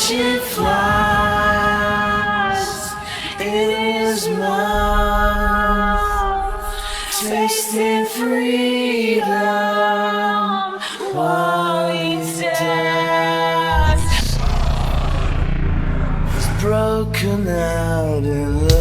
watch it flies in his mouth, tasting freedom while he's dead. He's broken out in love.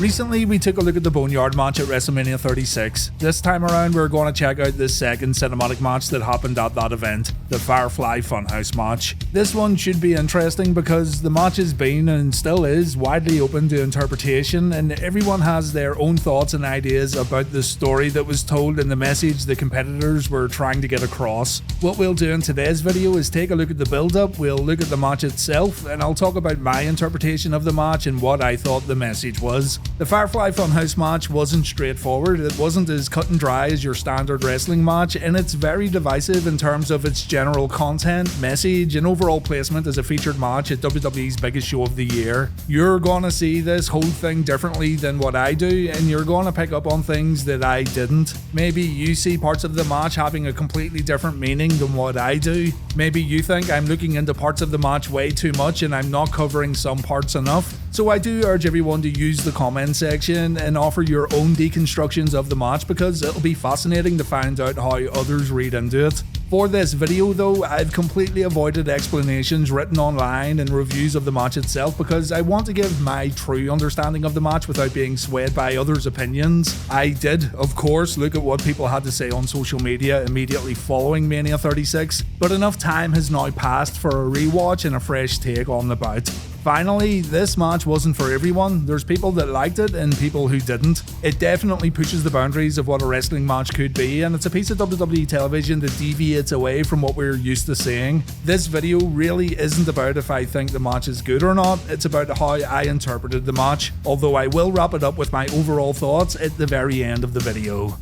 Recently, we took a look at the Boneyard match at WrestleMania 36. This time around, we're going to check out this second cinematic match that happened at that event, the Firefly Funhouse match. This one should be interesting because the match has been and still is widely open to interpretation, and everyone has their own thoughts and ideas about the story that was told and the message the competitors were trying to get across. What we'll do in today's video is take a look at the build-up, we'll look at the match itself, and I'll talk about my interpretation of the match and what I thought the message was. The Firefly Funhouse match wasn't straightforward, it wasn't as cut and dry as your standard wrestling match, and it's very divisive in terms of its general content, message, and overall placement as a featured match at WWE's biggest show of the year. You're gonna see this whole thing differently than what I do, and you're gonna pick up on things that I didn't. Maybe you see parts of the match having a completely different meaning than what I do. Maybe you think I'm looking into parts of the match way too much and I'm not covering some parts enough. So I do urge everyone to use the comment section and offer your own deconstructions of the match because it'll be fascinating to find out how others read into it. For this video though, I've completely avoided explanations written online and reviews of the match itself because I want to give my true understanding of the match without being swayed by others' opinions. I did, of course, look at what people had to say on social media immediately following Mania 36, but enough time has now passed for a rewatch and a fresh take on the bout. Finally, this match wasn't for everyone. There's people that liked it and people who didn't. It definitely pushes the boundaries of what a wrestling match could be, and it's a piece of WWE television that deviates away from what we're used to seeing. This video really isn't about if I think the match is good or not, it's about how I interpreted the match, although I will wrap it up with my overall thoughts at the very end of the video.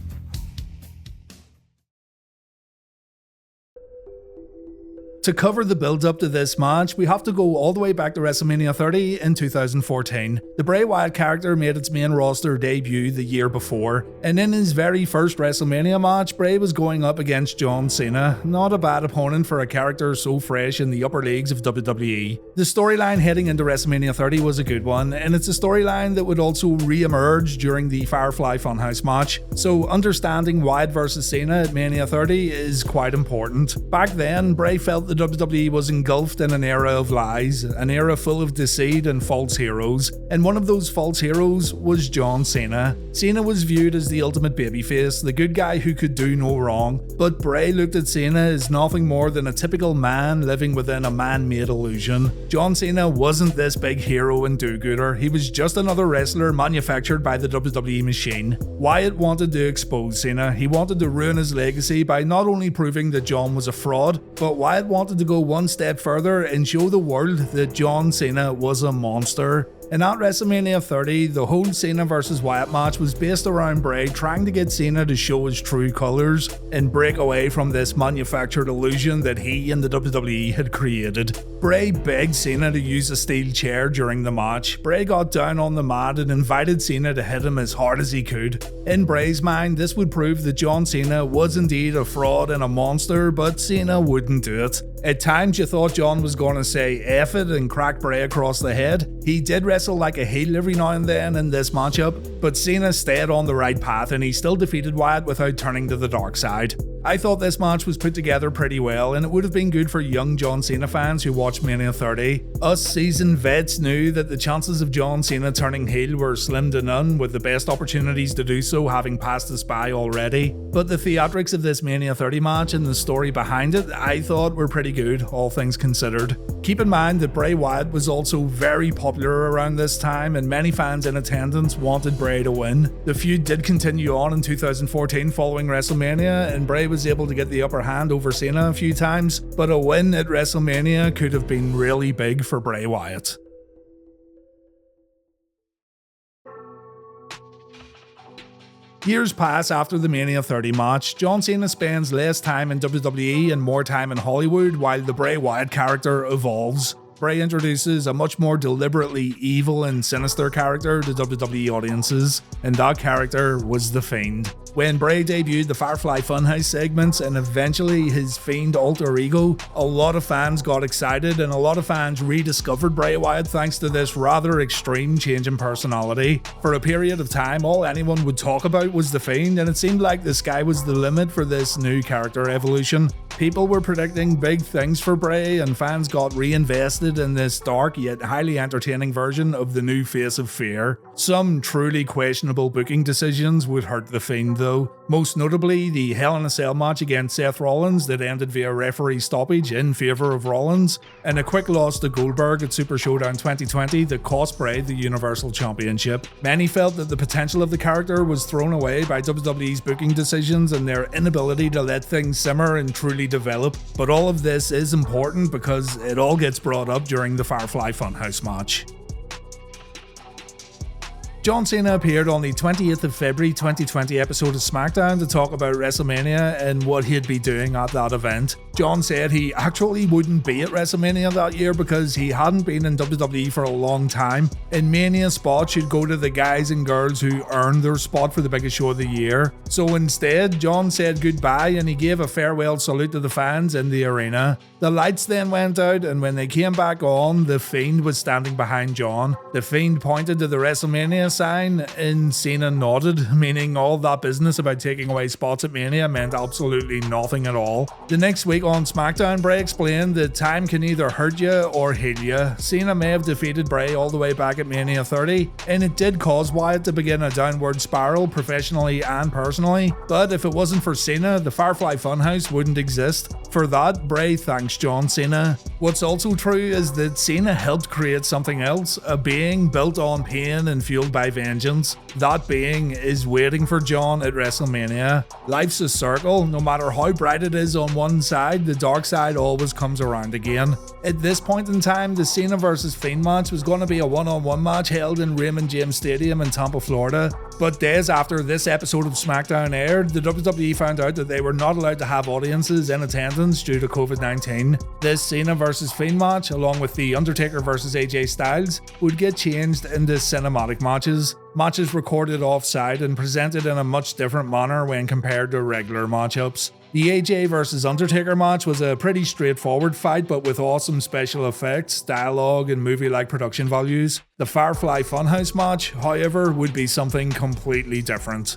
To cover the build-up to this match, we have to go all the way back to WrestleMania 30 in 2014. The Bray Wyatt character made its main roster debut the year before, and in his very first WrestleMania match, Bray was going up against John Cena, not a bad opponent for a character so fresh in the upper leagues of WWE. The storyline heading into WrestleMania 30 was a good one, and it's a storyline that would also re-emerge during the Firefly Funhouse match, so understanding Wyatt vs Cena at Mania 30 is quite important. Back then, Bray felt the WWE was engulfed in an era of lies, an era full of deceit and false heroes, and one of those false heroes was John Cena. Cena was viewed as the ultimate babyface, the good guy who could do no wrong, but Bray looked at Cena as nothing more than a typical man living within a man-made illusion. John Cena wasn't this big hero and do-gooder, he was just another wrestler manufactured by the WWE machine. Wyatt wanted to expose Cena, he wanted to ruin his legacy by not only proving that John was a fraud, but Wyatt wanted to go one step further and show the world that John Cena was a monster. And at WrestleMania 30, the whole Cena vs Wyatt match was based around Bray trying to get Cena to show his true colours and break away from this manufactured illusion that he and the WWE had created. Bray begged Cena to use a steel chair during the match. Bray got down on the mat and invited Cena to hit him as hard as he could. In Bray's mind, this would prove that John Cena was indeed a fraud and a monster, but Cena wouldn't do it. At times you thought John was going to say F it and crack Bray across the head. He did wrestle like a heel every now and then in this matchup, but Cena stayed on the right path and he still defeated Wyatt without turning to the dark side. I thought this match was put together pretty well, and it would have been good for young John Cena fans who watched Mania 30. Us seasoned vets knew that the chances of John Cena turning heel were slim to none, with the best opportunities to do so having passed us by already. But the theatrics of this Mania 30 match and the story behind it, I thought were pretty good, all things considered. Keep in mind that Bray Wyatt was also very popular around this time, and many fans in attendance wanted Bray to win. The feud did continue on in 2014 following WrestleMania, and Bray was able to get the upper hand over Cena a few times, but a win at WrestleMania could have been really big for Bray Wyatt. Years pass after the Mania 30 match. John Cena spends less time in WWE and more time in Hollywood while the Bray Wyatt character evolves. Bray introduces a much more deliberately evil and sinister character to WWE audiences, and that character was the Fiend. When Bray debuted the Firefly Funhouse segments and eventually his Fiend alter ego, a lot of fans got excited and a lot of fans rediscovered Bray Wyatt thanks to this rather extreme change in personality. For a period of time, all anyone would talk about was the Fiend, and it seemed like the sky was the limit for this new character evolution. People were predicting big things for Bray, and fans got reinvested in this dark yet highly entertaining version of the new face of fear. Some truly questionable booking decisions would hurt the Fiend though, most notably the Hell in a Cell match against Seth Rollins that ended via referee stoppage in favour of Rollins, and a quick loss to Goldberg at Super Showdown 2020 that cost Bray the Universal Championship. Many felt that the potential of the character was thrown away by WWE's booking decisions and their inability to let things simmer and truly develop, but all of this is important because it all gets brought up during the Firefly Funhouse match. John Cena appeared on the 20th of February 2020 episode of SmackDown to talk about WrestleMania and what he'd be doing at that event. John said he actually wouldn't be at WrestleMania that year because he hadn't been in WWE for a long time, and Mania spots should go to the guys and girls who earned their spot for the biggest show of the year. So instead, John said goodbye and he gave a farewell salute to the fans in the arena. The lights then went out, and when they came back on, the Fiend was standing behind John. The Fiend pointed to the WrestleMania sign and Cena nodded, meaning all that business about taking away spots at Mania meant absolutely nothing at all. The next week on SmackDown, Bray explained that time can either hurt you or heal you. Cena may have defeated Bray all the way back at Mania 30, and it did cause Wyatt to begin a downward spiral professionally and personally, but if it wasn't for Cena, the Firefly Funhouse wouldn't exist. For that, Bray thanks John Cena. What's also true is that Cena helped create something else, a being built on pain and fueled by vengeance. That being is waiting for John at WrestleMania. Life's a circle. No matter how bright it is on one side, the dark side always comes around again. At this point in time, the Cena vs Fiend match was going to be a one-on-one match held in Raymond James Stadium in Tampa, Florida. But days after this episode of SmackDown aired, the WWE found out that they were not allowed to have audiences in attendance due to COVID-19. This Cena vs Fiend match, along with the Undertaker vs AJ Styles, would get changed into cinematic matches. Matches recorded off-site and presented in a much different manner when compared to regular matchups. The AJ vs Undertaker match was a pretty straightforward fight, but with awesome special effects, dialogue, and movie-like production values. The Firefly Funhouse match, however, would be something completely different.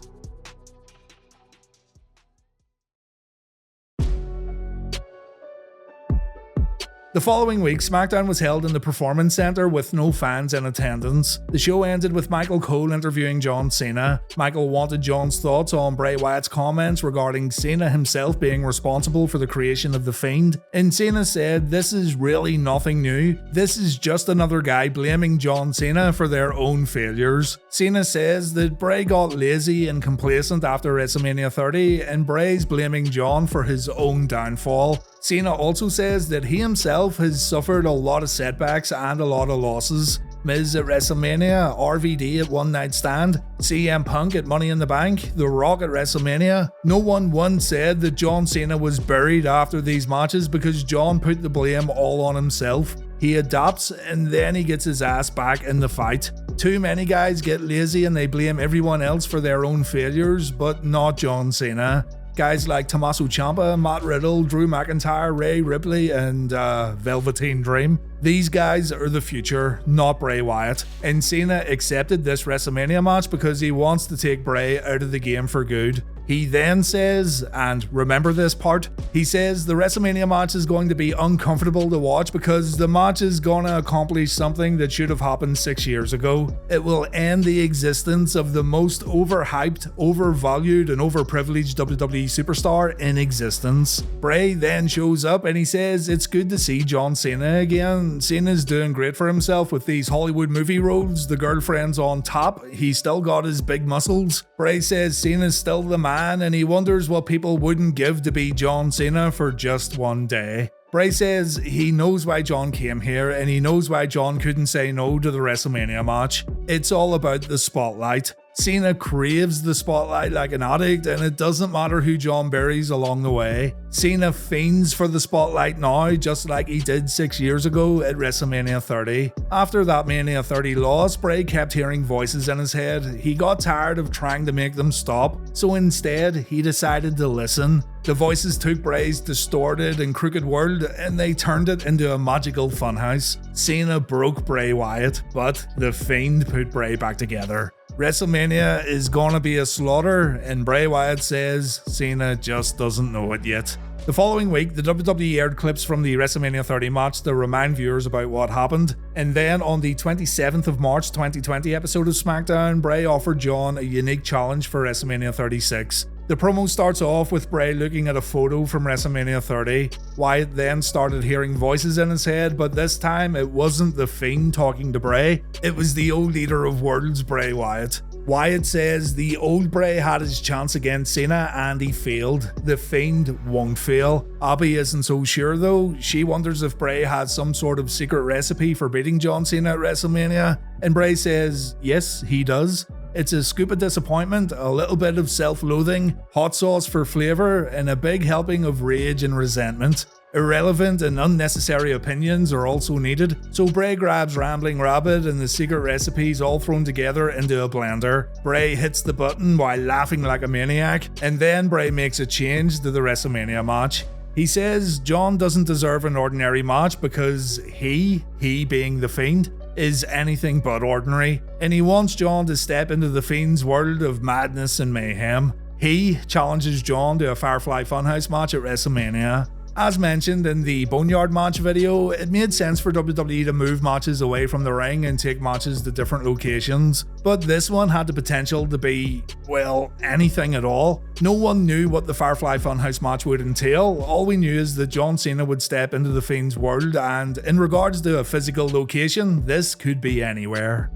The following week, SmackDown was held in the Performance Center with no fans in attendance. The show ended with Michael Cole interviewing John Cena. Michael wanted John's thoughts on Bray Wyatt's comments regarding Cena himself being responsible for the creation of The Fiend, and Cena said, "This is really nothing new. This is just another guy blaming John Cena for their own failures." Cena says that Bray got lazy and complacent after WrestleMania 30, and Bray's blaming John for his own downfall. Cena also says that he himself has suffered a lot of setbacks and a lot of losses. Miz at WrestleMania, RVD at One Night Stand, CM Punk at Money in the Bank, The Rock at WrestleMania. No one once said that John Cena was buried after these matches because John put the blame all on himself. He adapts and then he gets his ass back in the fight. Too many guys get lazy and they blame everyone else for their own failures, but not John Cena. Guys like Tommaso Ciampa, Matt Riddle, Drew McIntyre, Rhea Ripley, and Velveteen Dream. These guys are the future, not Bray Wyatt. And Cena accepted this WrestleMania match because he wants to take Bray out of the game for good. He then says, and remember this part, he says the WrestleMania match is going to be uncomfortable to watch because the match is going to accomplish something that should have happened 6 years ago. It will end the existence of the most overhyped, overvalued, and overprivileged WWE superstar in existence. Bray then shows up and he says it's good to see John Cena again. Cena's doing great for himself with these Hollywood movie roles, the girlfriend's on top, he's still got his big muscles. Bray says Cena's still the man and he wonders what people wouldn't give to be John Cena for just one day. Bray says he knows why John came here and he knows why John couldn't say no to the WrestleMania match. It's all about the spotlight. Cena craves the spotlight like an addict, and it doesn't matter who John buries along the way. Cena fiends for the spotlight now, just like he did 6 years ago at WrestleMania 30. After that Mania 30 loss, Bray kept hearing voices in his head. He got tired of trying to make them stop, so instead he decided to listen. The voices took Bray's distorted and crooked world and they turned it into a magical funhouse. Cena broke Bray Wyatt, but the Fiend put Bray back together. WrestleMania is gonna be a slaughter, and Bray Wyatt says Cena just doesn't know it yet. The following week, the WWE aired clips from the WrestleMania 30 match to remind viewers about what happened, and then on the 27th of March 2020 episode of SmackDown, Bray offered John a unique challenge for WrestleMania 36. The promo starts off with Bray looking at a photo from WrestleMania 30. Wyatt then started hearing voices in his head, but this time it wasn't the Fiend talking to Bray, it was the old leader of worlds, Bray Wyatt. Wyatt says the old Bray had his chance against Cena and he failed. The Fiend won't fail. Abby isn't so sure though. She wonders if Bray has some sort of secret recipe for beating John Cena at WrestleMania, and Bray says yes, he does. It's a scoop of disappointment, a little bit of self-loathing, hot sauce for flavour, and a big helping of rage and resentment. Irrelevant and unnecessary opinions are also needed, so Bray grabs Rambling Rabbit and the secret recipes all thrown together into a blender. Bray hits the button while laughing like a maniac, and then Bray makes a change to the WrestleMania match. He says John doesn't deserve an ordinary match because he being the Fiend, is anything but ordinary, and he wants John to step into the Fiend's world of madness and mayhem. He challenges John to a Firefly Funhouse match at WrestleMania. As mentioned in the Boneyard match video, it made sense for WWE to move matches away from the ring and take matches to different locations, but this one had the potential to be, well, anything at all. No one knew what the Firefly Funhouse match would entail. All we knew is that John Cena would step into the Fiend's world, and in regards to a physical location, this could be anywhere.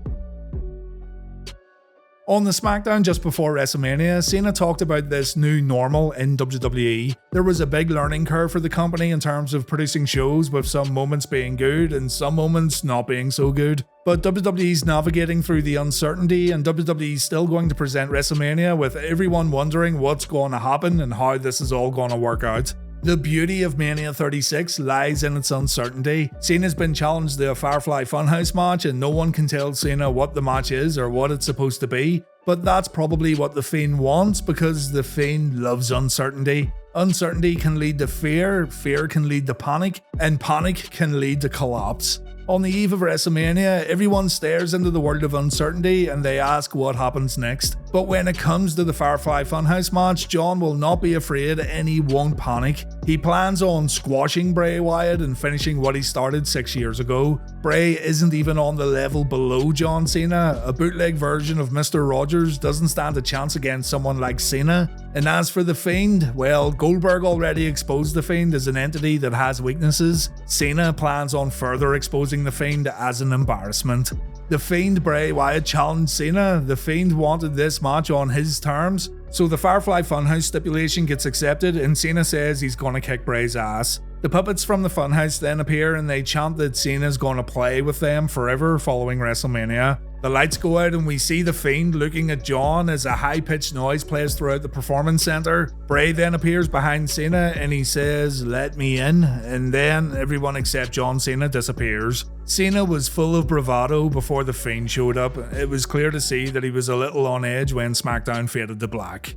On the SmackDown just before WrestleMania, Cena talked about this new normal in WWE. There was a big learning curve for the company in terms of producing shows, with some moments being good and some moments not being so good. But WWE's navigating through the uncertainty, and WWE's still going to present WrestleMania with everyone wondering what's going to happen and how this is all going to work out. The beauty of Mania 36 lies in its uncertainty. Cena's been challenged to a Firefly Funhouse match and no one can tell Cena what the match is or what it's supposed to be, but that's probably what the Fiend wants because the Fiend loves uncertainty. Uncertainty can lead to fear, fear can lead to panic, and panic can lead to collapse. On the eve of WrestleMania, everyone stares into the world of uncertainty and they ask what happens next. But when it comes to the Firefly Funhouse match, John will not be afraid and he won't panic. He plans on squashing Bray Wyatt and finishing what he started 6 years ago. Bray isn't even on the level below John Cena. A bootleg version of Mr. Rogers doesn't stand a chance against someone like Cena. And as for the Fiend, well, Goldberg already exposed the Fiend as an entity that has weaknesses. Cena plans on further exposing the Fiend as an embarrassment. The Fiend Bray Wyatt challenged Cena. The Fiend wanted this match on his terms, so the Firefly Funhouse stipulation gets accepted and Cena says he's gonna kick Bray's ass. The puppets from the Funhouse then appear and they chant that Cena's gonna play with them forever following WrestleMania. The lights go out and we see the Fiend looking at John as a high-pitched noise plays throughout the performance center. Bray then appears behind Cena and he says, "Let me in," and then everyone except John Cena disappears. Cena was full of bravado before the Fiend showed up. It was clear to see that he was a little on edge when SmackDown faded to black.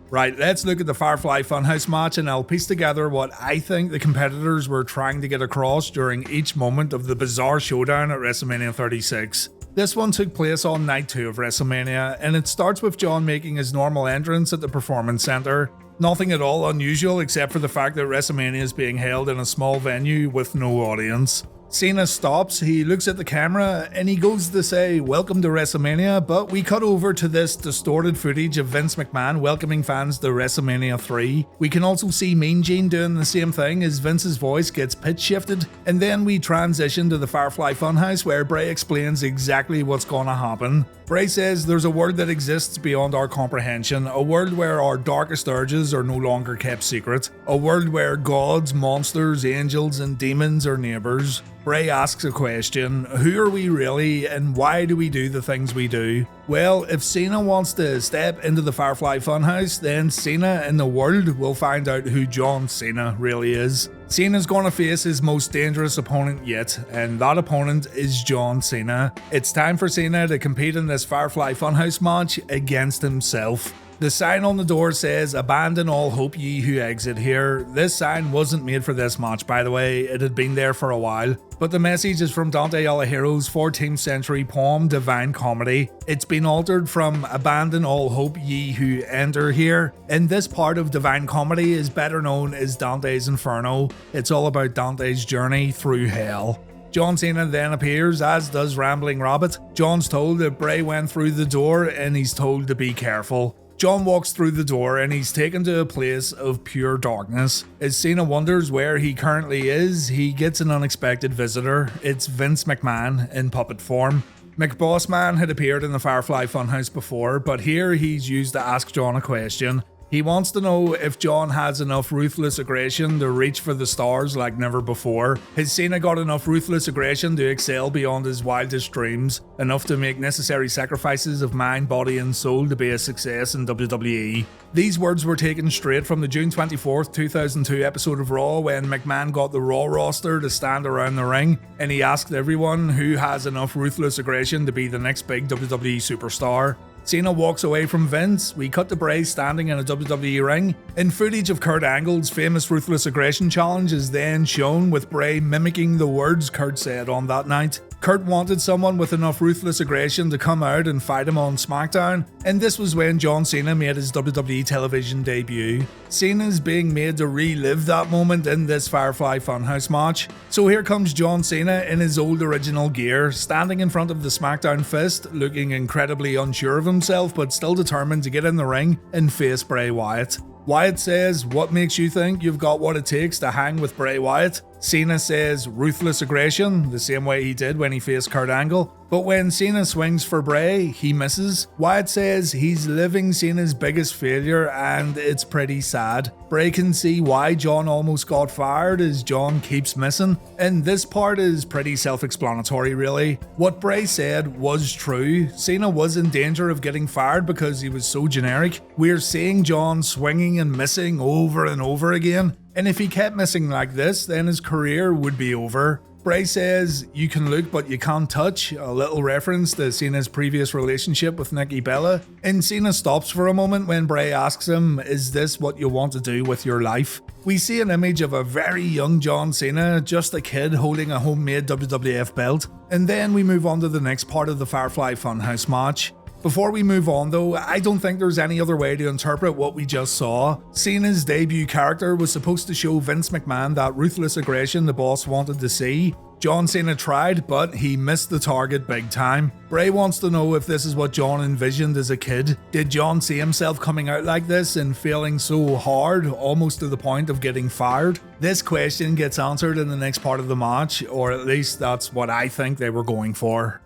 Right, let's look at the Firefly Funhouse match and I'll piece together what I think the competitors were trying to get across during each moment of the bizarre showdown at WrestleMania 36. This one took place on night 2 of WrestleMania, and it starts with John making his normal entrance at the Performance Center. Nothing at all unusual except for the fact that WrestleMania is being held in a small venue with no audience. Cena stops, he looks at the camera, and he goes to say, "Welcome to WrestleMania," but we cut over to this distorted footage of Vince McMahon welcoming fans to WrestleMania 3. We can also see Mean Gene doing the same thing as Vince's voice gets pitch shifted, and then we transition to the Firefly Funhouse where Bray explains exactly what's gonna happen. Bray says there's a world that exists beyond our comprehension, a world where our darkest urges are no longer kept secret, a world where gods, monsters, angels, and demons are neighbours. Bray asks a question: who are we really, and why do we do the things we do? Well, if Cena wants to step into the Firefly Funhouse, then Cena in the world will find out who John Cena really is. Cena's gonna face his most dangerous opponent yet, and that opponent is John Cena. It's time for Cena to compete in this Firefly Funhouse match against himself. The sign on the door says, "Abandon all hope ye who exit here." This sign wasn't made for this match, by the way, it had been there for a while. But the message is from Dante Alighieri's 14th century poem Divine Comedy. It's been altered from "Abandon all hope ye who enter here." And this part of Divine Comedy is better known as Dante's Inferno. It's all about Dante's journey through hell. John Cena then appears, as does Rambling Rabbit. John's told that Bray went through the door and he's told to be careful. John walks through the door and he's taken to a place of pure darkness. As Cena wonders where he currently is, he gets an unexpected visitor. It's Vince McMahon in puppet form. McBossman had appeared in the Firefly Funhouse before, but here he's used to ask John a question. He wants to know if John has enough ruthless aggression to reach for the stars like never before. Has Cena got enough ruthless aggression to excel beyond his wildest dreams? Enough to make necessary sacrifices of mind, body and soul to be a success in WWE? These words were taken straight from the June 24th, 2002 episode of Raw when McMahon got the Raw roster to stand around the ring, and he asked everyone who has enough ruthless aggression to be the next big WWE superstar. Cena walks away from Vince, we cut to Bray standing in a WWE ring, and footage of Kurt Angle's famous Ruthless Aggression Challenge is then shown with Bray mimicking the words Kurt said on that night. Kurt wanted someone with enough ruthless aggression to come out and fight him on SmackDown, and this was when John Cena made his WWE television debut. Cena's being made to relive that moment in this Firefly Funhouse match. So here comes John Cena in his old original gear, standing in front of the SmackDown fist, looking incredibly unsure of himself but still determined to get in the ring and face Bray Wyatt. Wyatt says, "What makes you think you've got what it takes to hang with Bray Wyatt?" Cena says, "Ruthless aggression," the same way he did when he faced Kurt Angle. But when Cena swings for Bray, he misses. Wyatt says he's living Cena's biggest failure and it's pretty sad. Bray can see why John almost got fired as John keeps missing. And this part is pretty self-explanatory really. What Bray said was true. Cena was in danger of getting fired because he was so generic. We're seeing John swinging and missing over and over again. And if he kept missing like this, then his career would be over. Bray says, "You can look but you can't touch," a little reference to Cena's previous relationship with Nikki Bella. And Cena stops for a moment when Bray asks him, "Is this what you want to do with your life?" We see an image of a very young John Cena, just a kid holding a homemade WWF belt. And then we move on to the next part of the Firefly Funhouse match. Before we move on though, I don't think there's any other way to interpret what we just saw. Cena's debut character was supposed to show Vince McMahon that ruthless aggression the boss wanted to see. John Cena tried, but he missed the target big time. Bray wants to know if this is what John envisioned as a kid. Did John see himself coming out like this and failing so hard, almost to the point of getting fired? This question gets answered in the next part of the match, or at least that's what I think they were going for.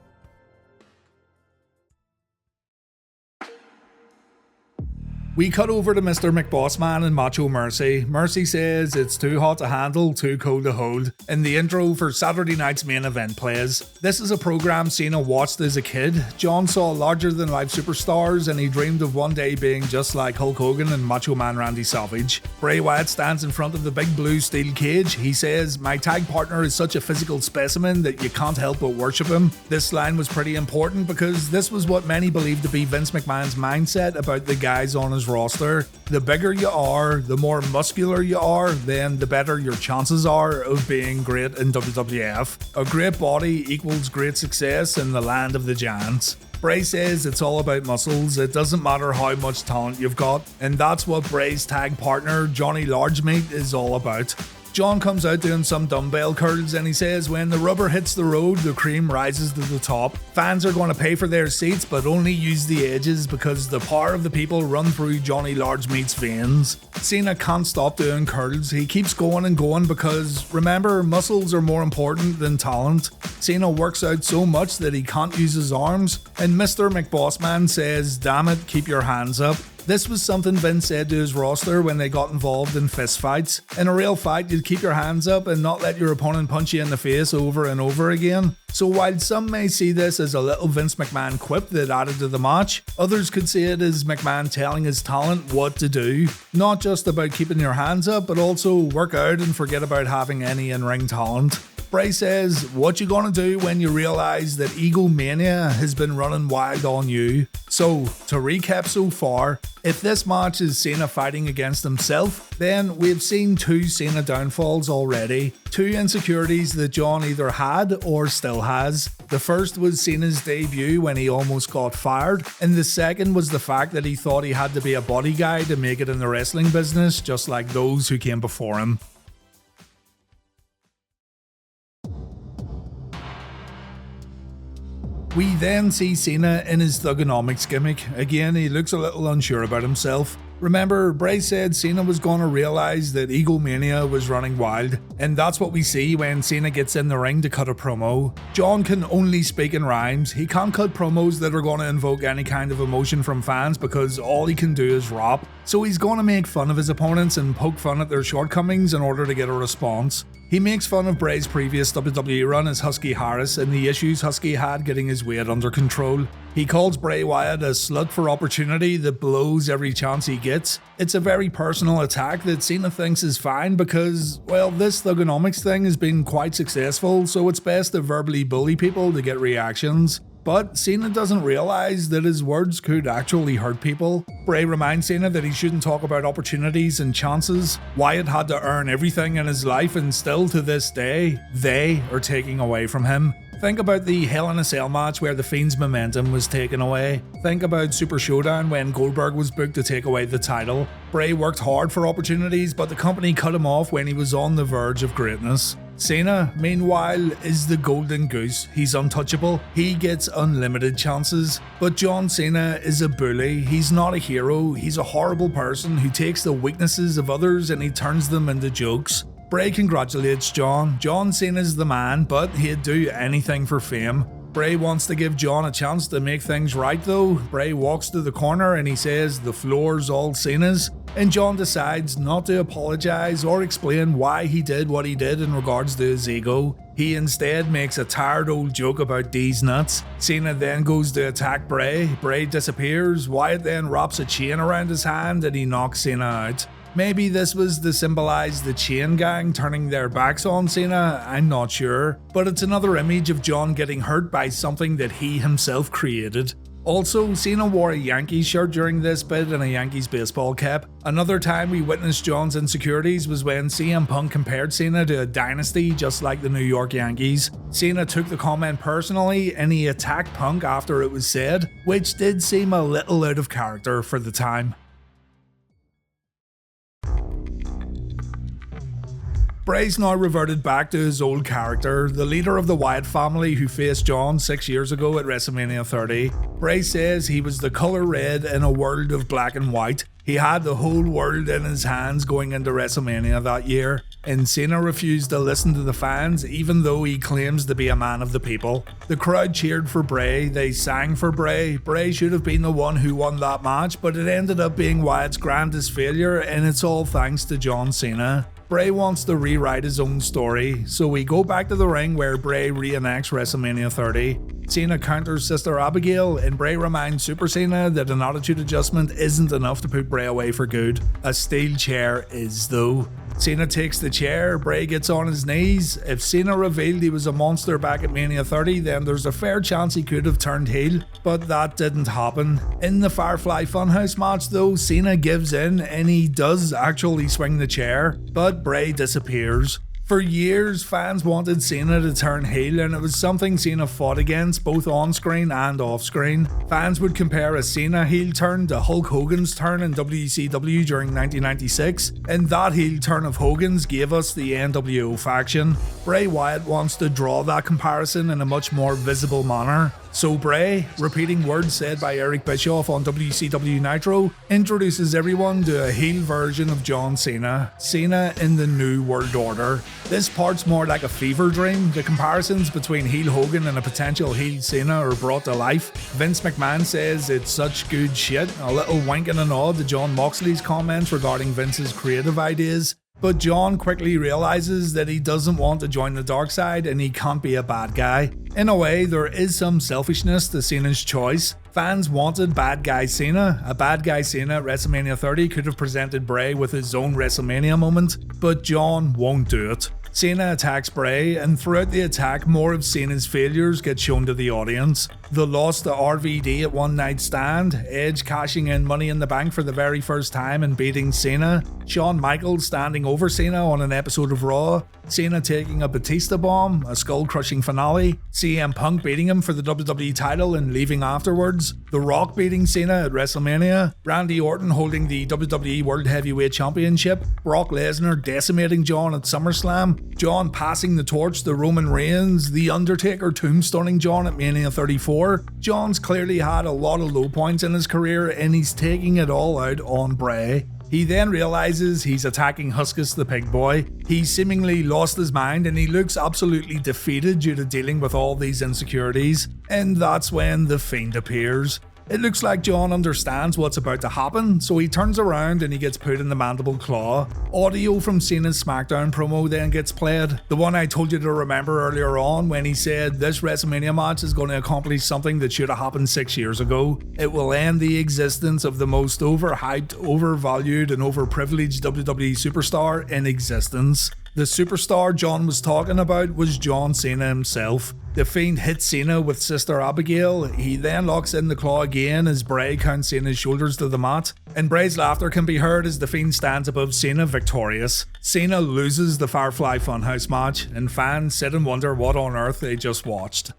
We cut over to Mr. McBossman and Macho Mercy. Mercy says it's too hot to handle, too cold to hold, and the intro for Saturday night's main event plays. This is a program Cena watched as a kid. John saw larger-than-life superstars and he dreamed of one day being just like Hulk Hogan and Macho Man Randy Savage. Bray Wyatt stands in front of the big blue steel cage. He says, "My tag partner is such a physical specimen that you can't help but worship him." This line was pretty important because this was what many believed to be Vince McMahon's mindset about the guys on his roster. The bigger you are, the more muscular you are, then the better your chances are of being great in WWF. A great body equals great success in the land of the giants. Bray says it's all about muscles, it doesn't matter how much talent you've got, and that's what Bray's tag partner Johnny Largemeat is all about. John comes out doing some dumbbell curls and he says when the rubber hits the road, the cream rises to the top. Fans are going to pay for their seats but only use the edges because the power of the people run through Johnny Large Meat's veins. Cena can't stop doing curls. He keeps going and going because, remember, muscles are more important than talent. Cena works out so much that he can't use his arms, and Mr. McBossman says, "Damn it, keep your hands up." This was something Vince said to his roster when they got involved in fistfights. In a real fight, you'd keep your hands up and not let your opponent punch you in the face over and over again. So while some may see this as a little Vince McMahon quip that added to the match, others could see it as McMahon telling his talent what to do. Not just about keeping your hands up, but also work out and forget about having any in-ring talent. Bray says, "What you gonna do when you realise that egomania has been running wild on you?" So, to recap so far, if this match is Cena fighting against himself, then we've seen 2 Cena downfalls already. 2 insecurities that John either had or still has. The first was Cena's debut when he almost got fired, and the second was the fact that he thought he had to be a body guy to make it in the wrestling business, just like those who came before him. We then see Cena in his Thugonomics gimmick. Again, he looks a little unsure about himself. Remember, Bray said Cena was going to realise that egomania was running wild, and that's what we see when Cena gets in the ring to cut a promo. John can only speak in rhymes. He can't cut promos that are going to invoke any kind of emotion from fans because all he can do is rap. So he's going to make fun of his opponents and poke fun at their shortcomings in order to get a response. He makes fun of Bray's previous WWE run as Husky Harris and the issues Husky had getting his weight under control. He calls Bray Wyatt a slut for opportunity that blows every chance he gets. It's a very personal attack that Cena thinks is fine because, well, this Thugonomics thing has been quite successful, so it's best to verbally bully people to get reactions. But Cena doesn't realise that his words could actually hurt people. Bray reminds Cena that he shouldn't talk about opportunities and chances. Wyatt had to earn everything in his life, and still to this day, they are taking away from him. Think about the Hell in a Cell match where the Fiend's momentum was taken away. Think about Super Showdown when Goldberg was booked to take away the title. Bray worked hard for opportunities, but the company cut him off when he was on the verge of greatness. Cena, meanwhile, is the golden goose. He's untouchable. He gets unlimited chances. But John Cena is a bully. He's not a hero. He's a horrible person who takes the weaknesses of others and he turns them into jokes. Bray congratulates John. John Cena's the man, but he'd do anything for fame. Bray wants to give John a chance to make things right though. Bray walks to the corner and he says the floor's all Cena's, and John decides not to apologise or explain why he did what he did in regards to his ego. He instead makes a tired old joke about these nuts. Cena then goes to attack Bray. Bray disappears. Wyatt then wraps a chain around his hand and he knocks Cena out. Maybe this was to symbolise the Chain Gang turning their backs on Cena, I'm not sure. But it's another image of John getting hurt by something that he himself created. Also, Cena wore a Yankees shirt during this bit and a Yankees baseball cap. Another time we witnessed John's insecurities was when CM Punk compared Cena to a dynasty just like the New York Yankees. Cena took the comment personally and he attacked Punk after it was said, which did seem a little out of character for the time. Bray's now reverted back to his old character, the leader of the Wyatt family who faced John 6 years ago at WrestleMania 30. Bray says he was the colour red in a world of black and white. He had the whole world in his hands going into WrestleMania that year, and Cena refused to listen to the fans even though he claims to be a man of the people. The crowd cheered for Bray, they sang for Bray. Bray should have been the one who won that match, but it ended up being Wyatt's grandest failure, and it's all thanks to John Cena. Bray wants to rewrite his own story, so we go back to the ring where Bray reenacts WrestleMania 30. Cena counters Sister Abigail, and Bray reminds Super Cena that an attitude adjustment isn't enough to put Bray away for good. A steel chair is though. Cena takes the chair, Bray gets on his knees. If Cena revealed he was a monster back at Mania 30, then there's a fair chance he could have turned heel, but that didn't happen. In the Firefly Funhouse match though, Cena gives in and he does actually swing the chair, but Bray disappears. For years, fans wanted Cena to turn heel, and it was something Cena fought against both on screen and off screen. Fans would compare a Cena heel turn to Hulk Hogan's turn in WCW during 1996, and that heel turn of Hogan's gave us the NWO faction. Bray Wyatt wants to draw that comparison in a much more visible manner. So Bray, repeating words said by Eric Bischoff on WCW Nitro, introduces everyone to a heel version of John Cena, Cena in the New World Order. This part's more like a fever dream. The comparisons between heel Hogan and a potential heel Cena are brought to life. Vince McMahon says it's such good shit, a little wink and a nod to John Moxley's comments regarding Vince's creative ideas. But John quickly realizes that he doesn't want to join the dark side and he can't be a bad guy. In a way, there is some selfishness to Cena's choice. Fans wanted bad guy Cena. A bad guy Cena at WrestleMania 30 could have presented Bray with his own WrestleMania moment, but John won't do it. Cena attacks Bray, and throughout the attack, more of Cena's failures get shown to the audience. The loss to RVD at One Night Stand, Edge cashing in Money in the Bank for the very first time and beating Cena, Shawn Michaels standing over Cena on an episode of Raw, Cena taking a Batista bomb, a skull-crushing finale, CM Punk beating him for the WWE title and leaving afterwards, The Rock beating Cena at WrestleMania, Randy Orton holding the WWE World Heavyweight Championship, Brock Lesnar decimating John at SummerSlam, John passing the torch to Roman Reigns, The Undertaker tombstoning John at Mania 34. John's clearly had a lot of low points in his career and he's taking it all out on Bray. He then realizes he's attacking Huskus the Pig Boy. He seemingly lost his mind and he looks absolutely defeated due to dealing with all these insecurities. And that's when the Fiend appears. It looks like John understands what's about to happen, so he turns around and he gets put in the mandible claw. Audio from Cena's SmackDown promo then gets played, the one I told you to remember earlier on when he said this WrestleMania match is going to accomplish something that should have happened 6 years ago. It will end the existence of the most overhyped, overvalued and overprivileged WWE superstar in existence. The superstar John was talking about was John Cena himself. The Fiend hits Cena with Sister Abigail. He then locks in the claw again as Bray counts Cena's shoulders to the mat. And Bray's laughter can be heard as the Fiend stands above Cena victorious. Cena loses the Firefly Funhouse match, and fans sit and wonder what on earth they just watched.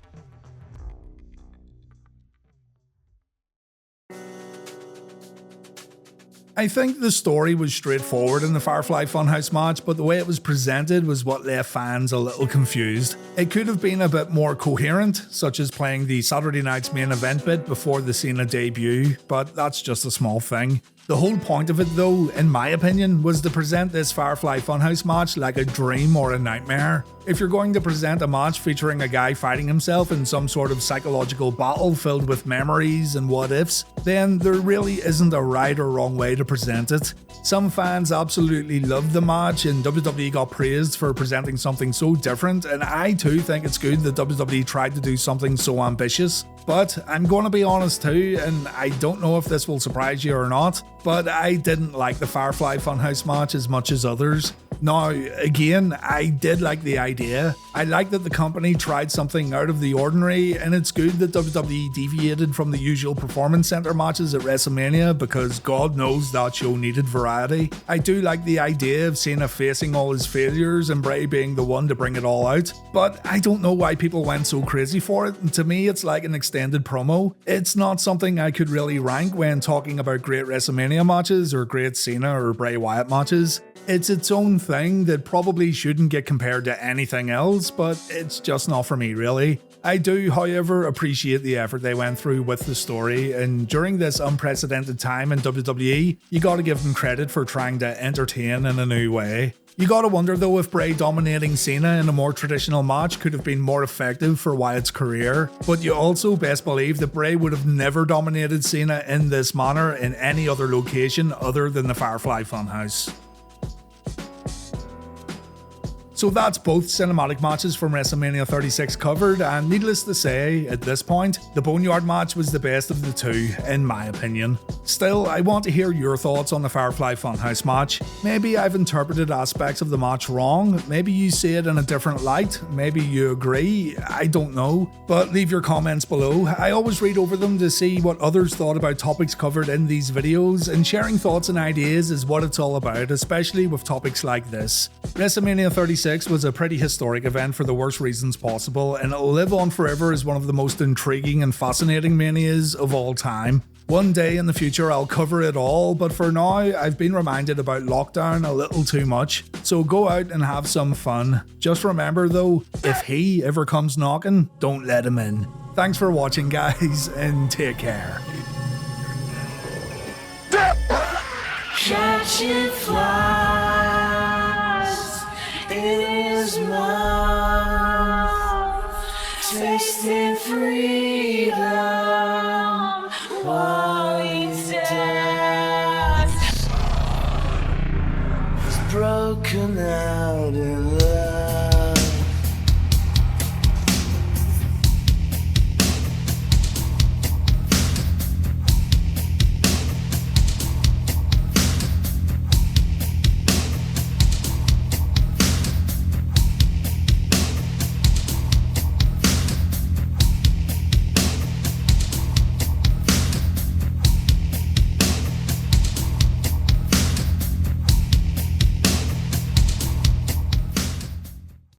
I think the story was straightforward in the Firefly Funhouse match, but the way it was presented was what left fans a little confused. It could have been a bit more coherent, such as playing the Saturday Night's Main Event bit before the Cena debut, but that's just a small thing. The whole point of it though, in my opinion, was to present this Firefly Funhouse match like a dream or a nightmare. If you're going to present a match featuring a guy fighting himself in some sort of psychological battle filled with memories and what ifs, then there really isn't a right or wrong way to present it. Some fans absolutely loved the match and WWE got praised for presenting something so different, and I too think it's good that WWE tried to do something so ambitious. But I'm going to be honest too, and I don't know if this will surprise you or not, but I didn't like the Firefly Funhouse match as much as others. Now, again, I did like the idea. I like that the company tried something out of the ordinary, and it's good that WWE deviated from the usual Performance Center matches at WrestleMania because God knows that show needed variety. I do like the idea of Cena facing all his failures and Bray being the one to bring it all out, but I don't know why people went so crazy for it, and to me it's like an extended promo. It's not something I could really rank when talking about great WrestleMania matches or great Cena or Bray Wyatt matches. It's its own thing that probably shouldn't get compared to anything else, but it's just not for me really. I do, however, appreciate the effort they went through with the story, and during this unprecedented time in WWE, you gotta give them credit for trying to entertain in a new way. You gotta wonder though if Bray dominating Cena in a more traditional match could have been more effective for Wyatt's career, but you also best believe that Bray would have never dominated Cena in this manner in any other location other than the Firefly Funhouse. So that's both cinematic matches from WrestleMania 36 covered, and needless to say, at this point, the Boneyard match was the best of the two, in my opinion. Still, I want to hear your thoughts on the Firefly Funhouse match. Maybe I've interpreted aspects of the match wrong, maybe you see it in a different light, maybe you agree, I don't know. But leave your comments below. I always read over them to see what others thought about topics covered in these videos, and sharing thoughts and ideas is what it's all about, especially with topics like this. WrestleMania 36 96 was a pretty historic event for the worst reasons possible, and it'll live on forever as one of the most intriguing and fascinating manias of all time. One day in the future I'll cover it all, but for now I've been reminded about lockdown a little too much, so go out and have some fun. Just remember though, if he ever comes knocking, don't let him in. Thanks for watching guys, and take care. Catching flies in his mouth, tasting freedom.